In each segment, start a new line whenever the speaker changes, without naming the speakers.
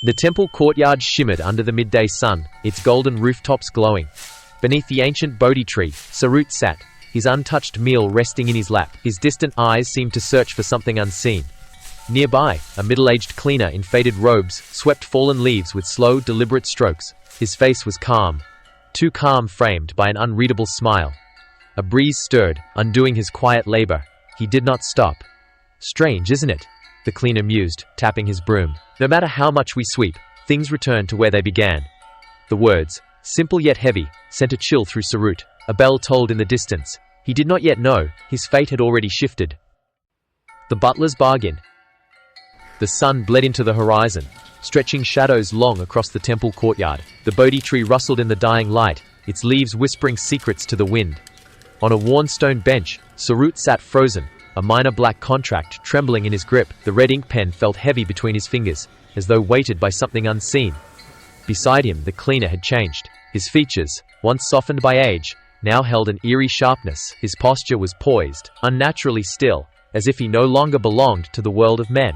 The temple courtyard shimmered under the midday sun, its golden rooftops glowing. Beneath the ancient bodhi tree, Sarut sat, his untouched meal resting in his lap. His distant eyes seemed to search for something unseen. Nearby, a middle-aged cleaner in faded robes swept fallen leaves with slow, deliberate strokes. His face was calm, too calm, framed by an unreadable smile. A breeze stirred, undoing his quiet labor. He did not stop. "Strange, isn't it?" the cleaner mused, tapping his broom. "No matter how much we sweep, things return to where they began." The words, simple yet heavy, sent a chill through Sarut. A bell tolled in the distance. He did not yet know, his fate had already shifted. The butler's bargain. The sun bled into the horizon, stretching shadows long across the temple courtyard. The bodhi tree rustled in the dying light, its leaves whispering secrets to the wind. On a worn stone bench, Sarut sat frozen, a minor black contract trembling in his grip. The red ink pen felt heavy between his fingers, as though weighted by something unseen. Beside him, the cleaner had changed. His features, once softened by age, now held an eerie sharpness. His posture was poised, unnaturally still, as if he no longer belonged to the world of men.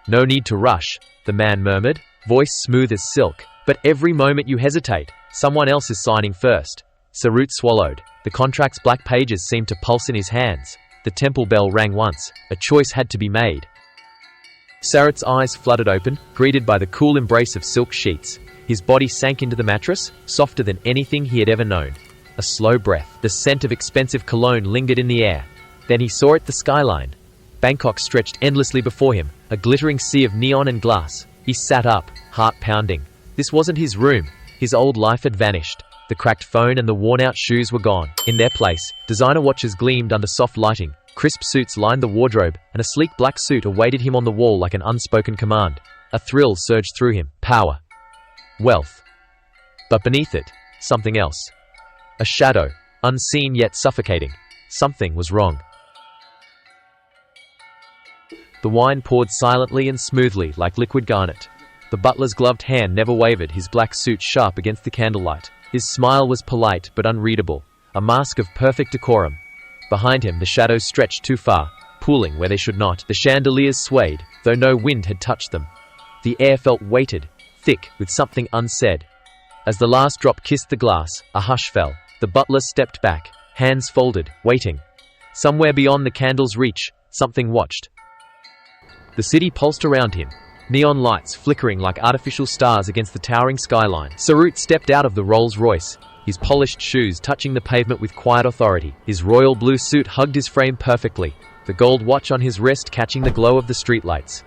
"No need to rush," the man murmured, voice smooth as silk. "But every moment you hesitate, someone else is signing first." Sarut swallowed. The contract's black pages seemed to pulse in his hands. The temple bell rang once. A choice had to be made. Sarut's eyes fluttered open, greeted by the cool embrace of silk sheets. His body sank into the mattress, softer than anything he had ever known. A slow breath, the scent of expensive cologne lingered in the air. Then he saw it, the skyline. Bangkok stretched endlessly before him, a glittering sea of neon and glass. He sat up, heart pounding. This wasn't his room. His old life had vanished. The cracked phone and the worn-out shoes were gone. In their place, designer watches gleamed under soft lighting. Crisp suits lined the wardrobe, and a sleek black suit awaited him on the wall like an unspoken command. A thrill surged through him. Power. Wealth. But beneath it, something else. A shadow, unseen yet suffocating. Something was wrong. The wine poured silently and smoothly like liquid garnet. The butler's gloved hand never wavered, his black suit sharp against the candlelight. His smile was polite but unreadable, a mask of perfect decorum. Behind him, the shadows stretched too far, pooling where they should not. The chandeliers swayed, though no wind had touched them. The air felt weighted, thick, with something unsaid. As the last drop kissed the glass, a hush fell. The butler stepped back, hands folded, waiting. Somewhere beyond the candle's reach, something watched. The city pulsed around him, neon lights flickering like artificial stars against the towering skyline. Sarut stepped out of the Rolls-Royce, his polished shoes touching the pavement with quiet authority. His royal blue suit hugged his frame perfectly, the gold watch on his wrist catching the glow of the streetlights.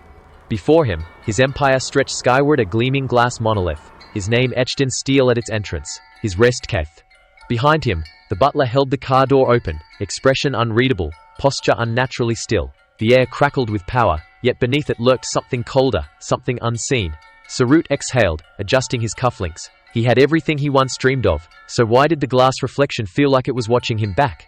Before him, his empire stretched skyward, a gleaming glass monolith, his name etched in steel at its entrance, his Restketh. Behind him, the butler held the car door open, expression unreadable, posture unnaturally still. The air crackled with power, yet beneath it lurked something colder, something unseen. Sarut exhaled, adjusting his cufflinks. He had everything he once dreamed of, so why did the glass reflection feel like it was watching him back?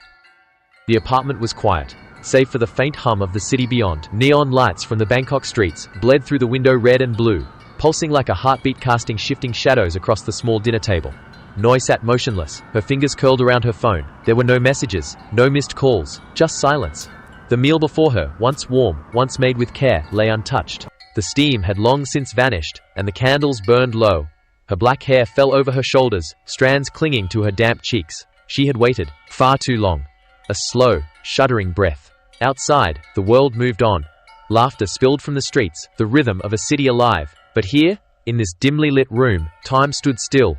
The apartment was quiet, save for the faint hum of the city beyond. Neon lights from the Bangkok streets bled through the window, red and blue, pulsing like a heartbeat, casting shifting shadows across the small dinner table. Noi sat motionless, her fingers curled around her phone. There were no messages, no missed calls, just silence. The meal before her, once warm, once made with care, lay untouched. The steam had long since vanished, and the candles burned low. Her black hair fell over her shoulders, strands clinging to her damp cheeks. She had waited far too long. A slow, shuddering breath. Outside, the world moved on. Laughter spilled from the streets, the rhythm of a city alive. But here, in this dimly lit room, time stood still.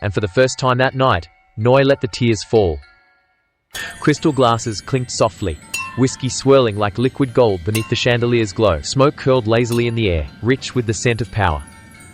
And for the first time that night, Noi let the tears fall. Crystal glasses clinked softly, whiskey swirling like liquid gold beneath the chandelier's glow. Smoke curled lazily in the air, rich with the scent of power.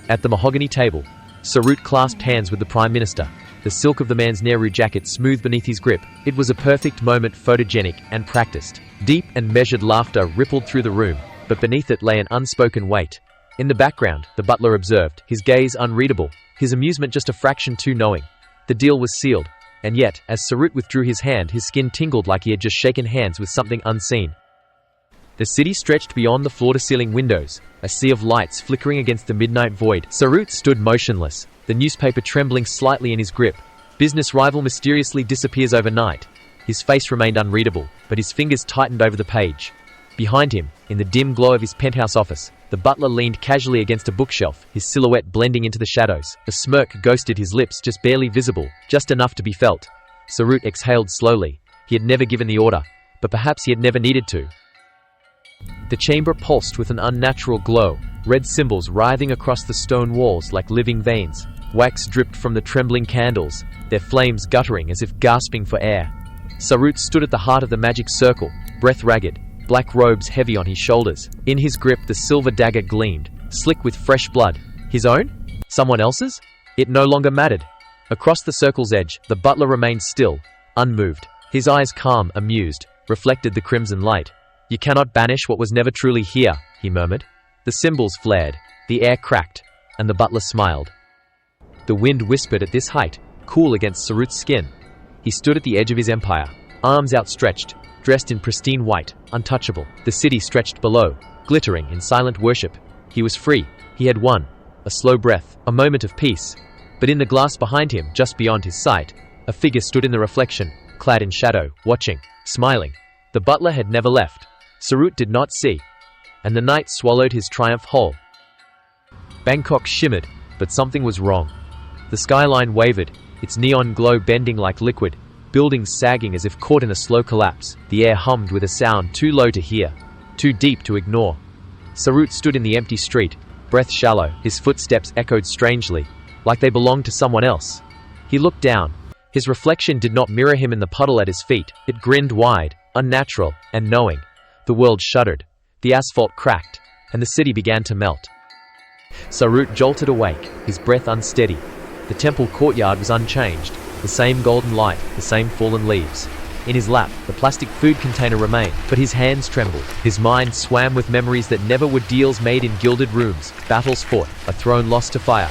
At the mahogany table, Sarut clasped hands with the Prime Minister, the silk of the man's Nehru jacket smooth beneath his grip. It was a perfect moment, photogenic and practiced. Deep and measured laughter rippled through the room, but beneath it lay an unspoken weight. In the background, the butler observed, his gaze unreadable, his amusement just a fraction too knowing. The deal was sealed, and yet, as Sarut withdrew his hand, his skin tingled like he had just shaken hands with something unseen. The city stretched beyond the floor-to-ceiling windows, a sea of lights flickering against the midnight void. Sarut stood motionless, the newspaper trembling slightly in his grip. Business rival mysteriously disappears overnight. His face remained unreadable, but his fingers tightened over the page. Behind him, in the dim glow of his penthouse office, the The butler leaned casually against a bookshelf, his silhouette blending into the shadows. A smirk ghosted his lips, just barely visible, just enough to be felt. Sarut exhaled slowly. He had never given the order, but perhaps he had never needed to. The chamber pulsed with an unnatural glow, red symbols writhing across the stone walls like living veins. Wax dripped from the trembling candles, their flames guttering as if gasping for air. Sarut stood at the heart of the magic circle, breath ragged, black robes heavy on his shoulders. In his grip the silver dagger gleamed, slick with fresh blood. His own? Someone else's? It no longer mattered. Across the circle's edge, the butler remained still, unmoved. His eyes calm, amused, reflected the crimson light. "You cannot banish what was never truly here," he murmured. The symbols flared, the air cracked, and the butler smiled. The wind whispered at this height, cool against Sarut's skin. He stood at the edge of his empire, arms outstretched, dressed in pristine white, untouchable. The city stretched below, glittering in silent worship. He was free. He had won. A slow breath, a moment of peace. But in the glass behind him, just beyond his sight, a figure stood in the reflection, clad in shadow, watching, smiling. The butler had never left. Sarut did not see, and the night swallowed his triumph whole. Bangkok shimmered, but something was wrong. The skyline wavered, its neon glow bending like liquid, buildings sagging as if caught in a slow collapse. The air hummed with a sound too low to hear, too deep to ignore. Sarut stood in the empty street, breath shallow, his footsteps echoed strangely, like they belonged to someone else. He looked down. His reflection did not mirror him in the puddle at his feet. It grinned wide, unnatural, and knowing. The world shuddered, the asphalt cracked, and the city began to melt. Sarut jolted awake, his breath unsteady. The temple courtyard was unchanged, the same golden light, the same fallen leaves. In his lap, the plastic food container remained, but his hands trembled. His mind swam with memories that never were deals made in gilded rooms, battles fought, a throne lost to fire.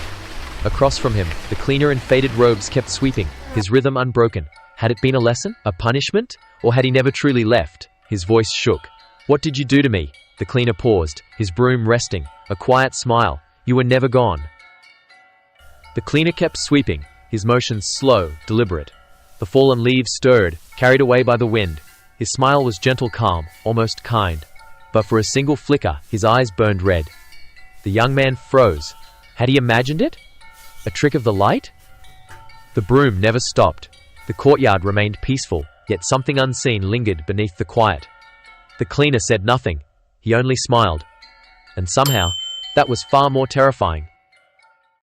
Across from him, the cleaner and faded robes kept sweeping, his rhythm unbroken. Had it been a lesson? A punishment? Or had he never truly left? His voice shook. "What did you do to me?" The cleaner paused, his broom resting, a quiet smile. "You were never gone." The cleaner kept sweeping, his motions slow, deliberate. The fallen leaves stirred, carried away by the wind. His smile was gentle, calm, almost kind. But for a single flicker, his eyes burned red. The young man froze. Had he imagined it? A trick of the light? The broom never stopped. The courtyard remained peaceful, yet something unseen lingered beneath the quiet. The cleaner said nothing. He only smiled. And somehow, that was far more terrifying.